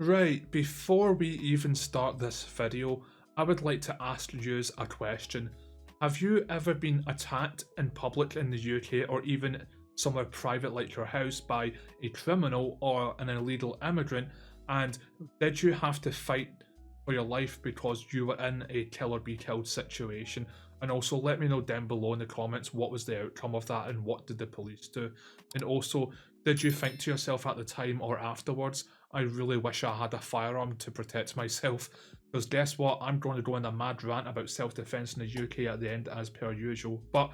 Right, before we even start this video, I would like to ask you a question. Have you ever been attacked in public in the UK or even somewhere private like your house by a criminal or an illegal immigrant, and did you have to fight for your life because you were in a kill or be killed situation? And also let me know down below in the comments what was the outcome of that and what did the police do? And also, did you think to yourself at the time or afterwards, I really wish I had a firearm to protect myself? Because guess what, I'm going to go on a mad rant about self-defense in the UK at the end as per usual. But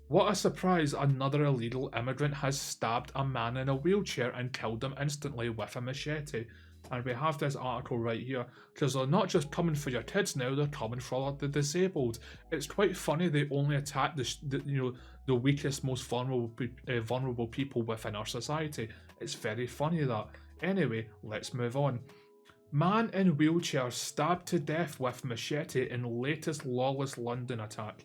what a surprise, another illegal immigrant has stabbed a man in a wheelchair and killed him instantly with a machete. And we have this article right here, because they're not just coming for your kids now, they're coming for the disabled. It's quite funny they only attack the weakest, most vulnerable people within our society. It's very funny that. Anyway, let's move on. Man in wheelchair stabbed to death with machete in latest lawless London attack.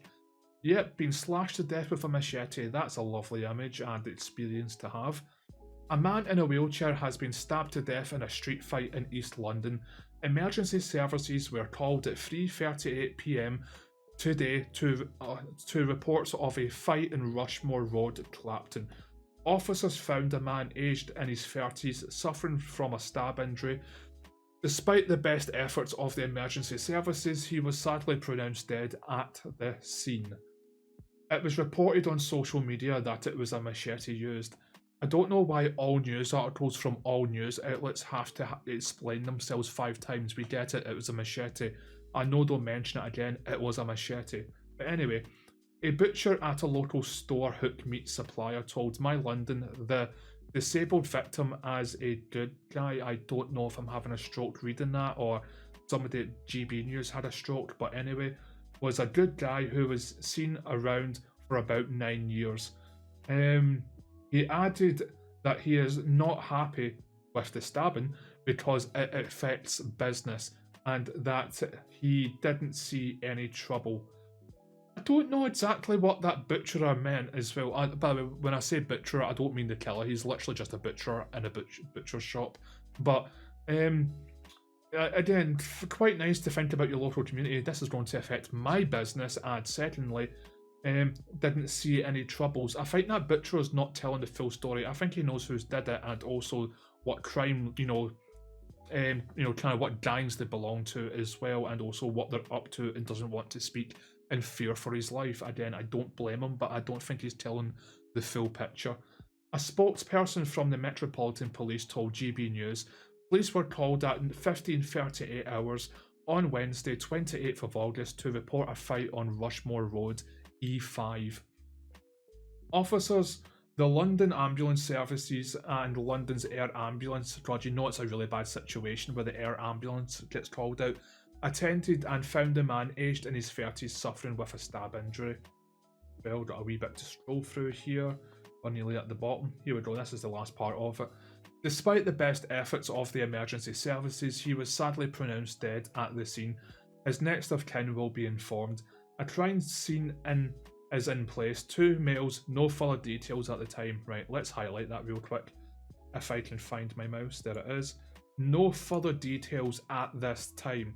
Yep, being slashed to death with a machete, that's a lovely image and experience to have. A man in a wheelchair has been stabbed to death in a street fight in East London. Emergency services were called at 3:38 PM today to reports of a fight in Rushmore Road, Clapton. Officers found a man aged in his 30s suffering from a stab injury. Despite the best efforts of the emergency services, he was sadly pronounced dead at the scene. It was reported on social media that it was a machete used. I don't know why all news articles from all news outlets have to explain themselves 5 times. We get it, it was a machete. I know, don't mention it again, it was a machete. But anyway, a butcher at a local store hook meat supplier told My London the disabled victim as a good guy. I don't know if I'm having a stroke reading that or somebody at GB News had a stroke, but anyway, was a good guy who was seen around for about 9 years. He added that he is not happy with the stabbing because it affects business and that he didn't see any trouble. I don't know exactly what that butcherer meant as well. By the way, when I say butcherer, I don't mean the killer. He's literally just a butcher in a butcher shop. But again, quite nice to think about your local community. This is going to affect my business. And secondly, didn't see any troubles. I think that butcher is not telling the full story. I think he knows who's did it and also what crime, kind of what gangs they belong to as well, and also what they're up to, and doesn't want to speak in fear for his life. Again, I don't blame him, but I don't think he's telling the full picture. A spokesperson from the Metropolitan Police told GB News police were called at 15:38 hours on Wednesday, 28th of August, to report a fight on Rushmore Road, E5. Officers, the London Ambulance Services and London's Air Ambulance, God, you know it's a really bad situation where the Air Ambulance gets called out, attended and found a man aged in his 30s suffering with a stab injury. Well, got a wee bit to scroll through here. We're nearly at the bottom. Here we go, this is the last part of it. Despite the best efforts of the emergency services, he was sadly pronounced dead at the scene. His next of kin will be informed. A crime scene is in place. 2 males, no further details at the time. Right, let's highlight that real quick. If I can find my mouse, there it is. No further details at this time.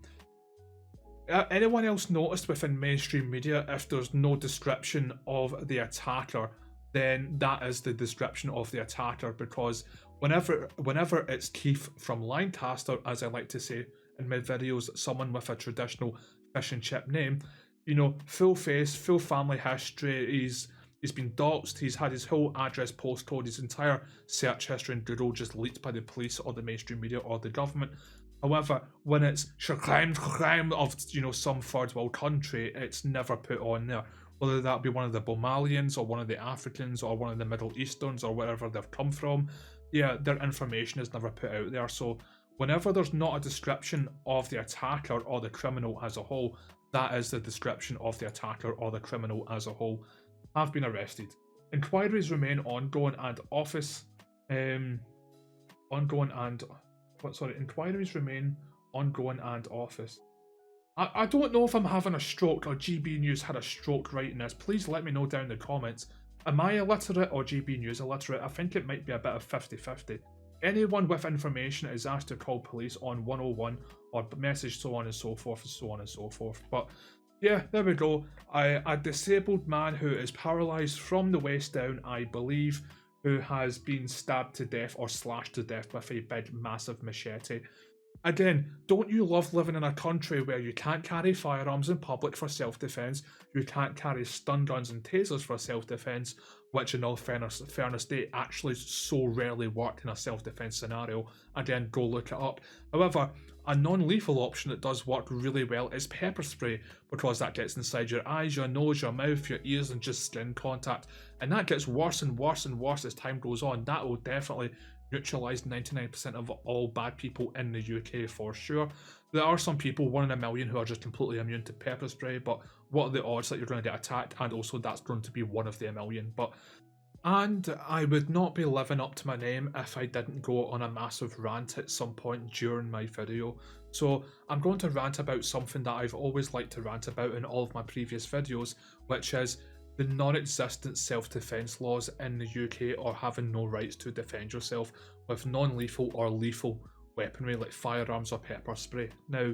Anyone else noticed within mainstream media, if there's no description of the attacker, then that is the description of the attacker, because whenever it's Keith from Lancaster, as I like to say in my videos, someone with a traditional fish and chip name, full face, full family history, he's been doxxed, he's had his whole address, postcode, his entire search history in Google just leaked by the police or the mainstream media or the government. However, when it's crime of some third world country, it's never put on there. Whether that be one of the Somalians or one of the Africans or one of the Middle Easterns or wherever they've come from, yeah, their information is never put out there. So whenever there's not a description of the attacker or the criminal as a whole, that is the description of the attacker or the criminal as a whole. Have been arrested. Inquiries remain ongoing and inquiries remain ongoing and office. I don't know if I'm having a stroke or GB News had a stroke writing this. Please let me know down in the comments. Am I illiterate or GB News illiterate? I think it might be a bit of 50-50. Anyone with information is asked to call police on 101 or message so on and so forth and so on and so forth. But yeah, there we go. A disabled man who is paralysed from the waist down, I believe, who has been stabbed to death or slashed to death with a big, massive machete. Again, don't you love living in a country where you can't carry firearms in public for self-defense, you can't carry stun guns and tasers for self-defense, which in all fairness, they actually so rarely work in a self-defense scenario. Again, go look it up. However, a non-lethal option that does work really well is pepper spray, because that gets inside your eyes, your nose, your mouth, your ears, and just skin contact. And that gets worse and worse and worse as time goes on. That will definitely neutralise 99% of all bad people in the UK for sure. There are some people, 1 in a million, who are just completely immune to pepper spray, but what are the odds that you're going to get attacked? And also that's going to be 1 of the a million. And I would not be living up to my name if I didn't go on a massive rant at some point during my video. So I'm going to rant about something that I've always liked to rant about in all of my previous videos, which is the non-existent self-defense laws in the UK, or having no rights to defend yourself with non-lethal or lethal weaponry like firearms or pepper spray. Now,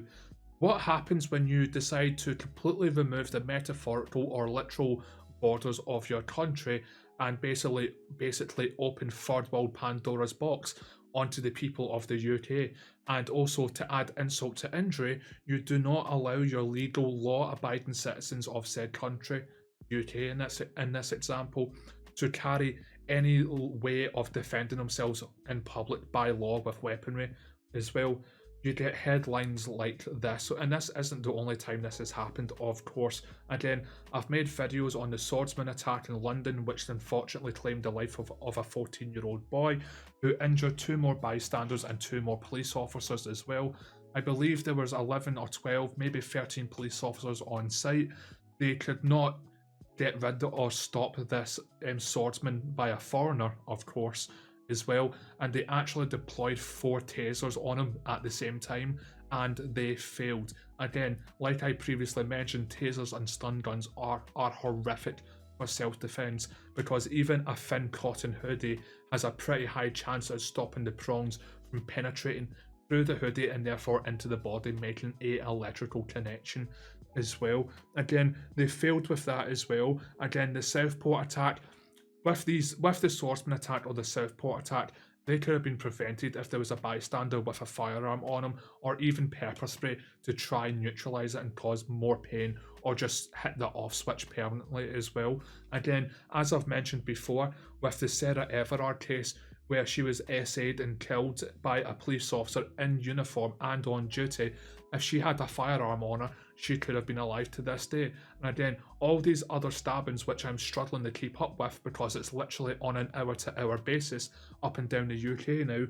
what happens when you decide to completely remove the metaphorical or literal borders of your country and basically open third world Pandora's box onto the people of the UK? And also, to add insult to injury, you do not allow your legal law-abiding citizens of said country, UK in this example, to carry any way of defending themselves in public by law with weaponry as well. You get headlines like this, and this isn't the only time this has happened, of course. Again, I've made videos on the swordsman attack in London, which unfortunately claimed the life of a 14-year-old boy, who injured 2 more bystanders and 2 more police officers as well. I believe there was 11 or 12, maybe 13 police officers on site. They could not get rid or stop this swordsman by a foreigner, of course, as well, and they actually deployed 4 tasers on him at the same time, and they failed. Again, like I previously mentioned, tasers and stun guns are horrific for self-defense, because even a thin cotton hoodie has a pretty high chance of stopping the prongs from penetrating through the hoodie and therefore into the body, making a electrical connection as well. Again, they failed with that as well. Again, the Southport attack, with the swordsman attack or the Southport attack, they could have been prevented if there was a bystander with a firearm on him, or even pepper spray to try and neutralise it and cause more pain, or just hit the off switch permanently as well. Again, as I've mentioned before, with the Sarah Everard case, where she was SA'd and killed by a police officer in uniform and on duty, if she had a firearm on her, she could have been alive to this day. And again, all these other stabbings, which I'm struggling to keep up with because it's literally on an hour-to-hour basis up and down the UK now,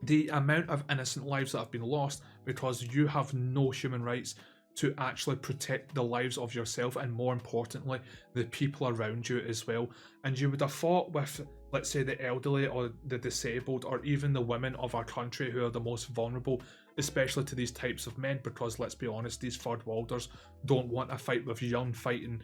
the amount of innocent lives that have been lost because you have no human rights to actually protect the lives of yourself and, more importantly, the people around you as well. And you would have thought with, let's say, the elderly or the disabled or even the women of our country who are the most vulnerable, especially to these types of men, because let's be honest, these third worlders don't want to fight with young fighting,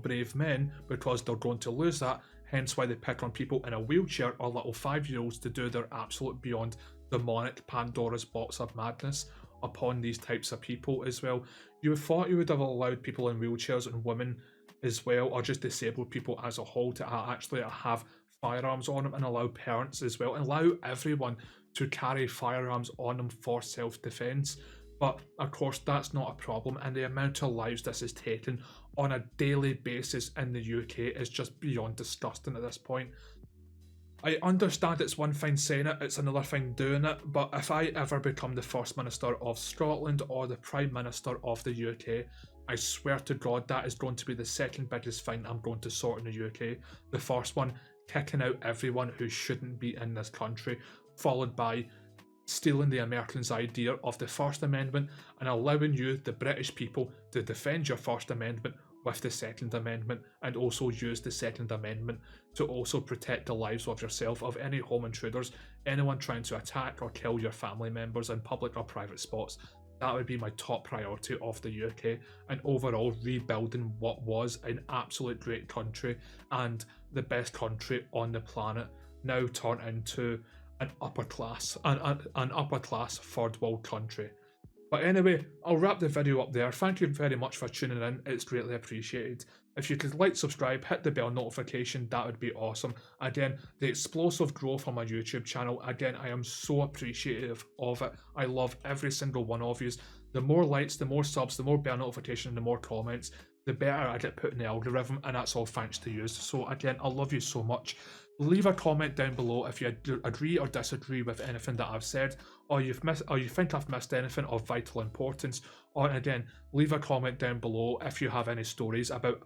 brave men, because they're going to lose that. Hence why they pick on people in a wheelchair or little 5-year-olds to do their absolute beyond demonic Pandora's box of madness upon these types of people as well. You would thought you would have allowed people in wheelchairs and women as well, or just disabled people as a whole, to actually have firearms on them, and allow parents as well, and allow everyone to carry firearms on them for self-defense. But of course that's not a problem, and the amount of lives this is taken on a daily basis in the UK is just beyond disgusting at this point. I understand it's one thing saying it, it's another thing doing it, but if I ever become the First Minister of Scotland or the Prime Minister of the UK, I swear to God that is going to be the second biggest thing I'm going to sort in the UK. The first one, kicking out everyone who shouldn't be in this country, followed by stealing the Americans' idea of the First Amendment and allowing you, the British people, to defend your First Amendment with the Second Amendment, and also use the Second Amendment to also protect the lives of yourself, of any home intruders, anyone trying to attack or kill your family members in public or private spots. That would be my top priority of the UK, and overall rebuilding what was an absolute great country and the best country on the planet, now turned into an upper class, an upper class third world country. But anyway, I'll wrap the video up there. Thank you very much for tuning in. It's greatly appreciated. If you could like, subscribe, hit the bell notification, that would be awesome. Again, the explosive growth on my YouTube channel, again, I am so appreciative of it. I love every single one of you. The more likes, the more subs, the more bell notification, the more comments, the better I get put in the algorithm, and that's all thanks to you. So again, I love you so much. Leave a comment down below if you agree or disagree with anything that I've said, or you think I've missed anything of vital importance. Or again, leave a comment down below if you have any stories about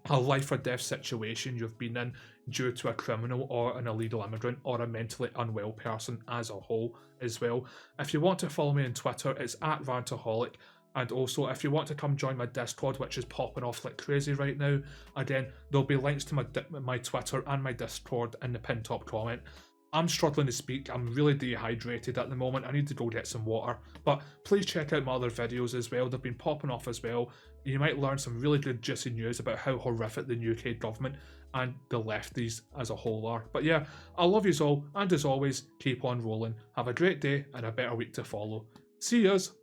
a life or death situation you've been in due to a criminal or an illegal immigrant or a mentally unwell person as a whole as well. If you want to follow me on Twitter, it's at rant-A-holic. And also, if you want to come join my Discord, which is popping off like crazy right now, again, there'll be links to my Twitter and my Discord in the pinned top comment. I'm struggling to speak. I'm really dehydrated at the moment. I need to go get some water. But please check out my other videos as well. They've been popping off as well. You might learn some really good juicy news about how horrific the UK government and the lefties as a whole are. But yeah, I love yous all. And as always, keep on rolling. Have a great day and a better week to follow. See yous.